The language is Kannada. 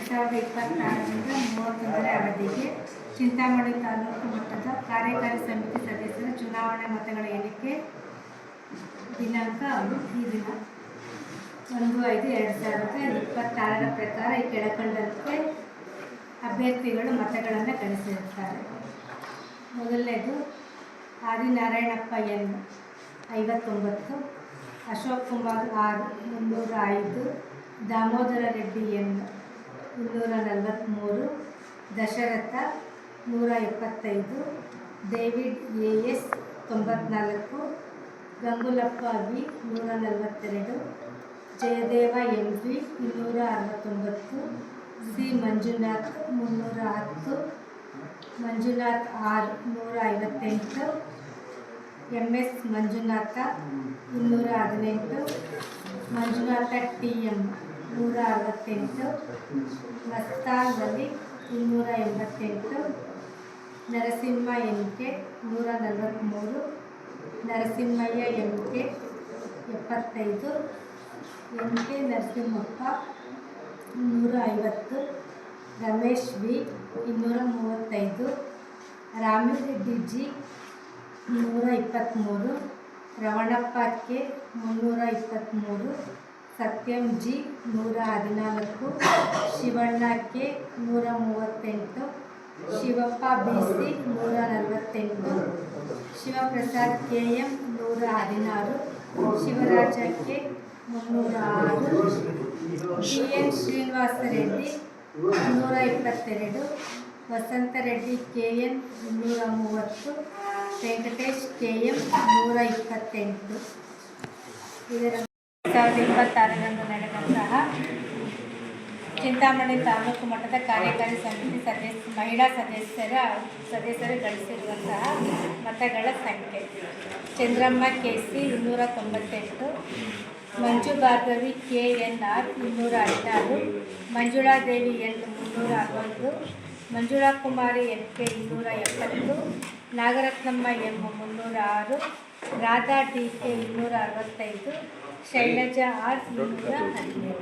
2026ರಿಂದ 31ನೇ ಅವಧಿಗೆ ಚಿಂತಾಮಣಿ ತಾಲೂಕು ಮಟ್ಟದ ಕಾರ್ಯಕಾರಿ ಸಮಿತಿ ಸದಸ್ಯರ ಚುನಾವಣೆ ಮತಗಳ ಎಣಿಕೆ ದಿನಾಂಕ ಈ ದಿನ 1/5/2026 ಪ್ರಕಾರ ಈ ಕೆಳಕಂಡಂತೆ ಅಭ್ಯರ್ಥಿಗಳು ಮತಗಳನ್ನು ಗಳಿಸಿರುತ್ತಾರೆ. ಮೊದಲನೇದು Adinarayanappa N 59, Ashok Kumar R 305, Damodara Reddy N 243, Dasharatha 175, David S 94, Gangulappa V 142, Jayadeva M V 269, C Manjunath 310, Manjunath R 158, M S Manjunatha 218, Manjunatha T M 168, Mastan Ali 288, Narasimha N K 143, Narasimhaiah M K 75, N K Narasimhappa 150, Ramesh V 235, Ramireddy G 123, Ravanappa K 323, Satyam G 114, Shivanna K 138, Shivappa B C 148, Shivaprasad K M 116, Shivaraja K 306, D N Srinivasa Reddy 122, Vasantareddy K N 230, Venkatesh K M 128. ಇದರ 2026ರಂದು ನಡೆದಂತಹ ಚಿಂತಾಮಣಿ ತಾಲೂಕು ಮಟ್ಟದ ಕಾರ್ಯಕಾರಿ ಸಮಿತಿ ಮಹಿಳಾ ಸದಸ್ಯರು ಗಳಿಸಿರುವಂತಹ ಮತಗಳ ಸಂಖ್ಯೆ: Chandramma K C 298, Manju Bhargavi K N R 216, Manjuladevi N 360, Manjula Kumari N K 270, Nagarathnamma M 306, Radha D K 265, Shailaja R 217.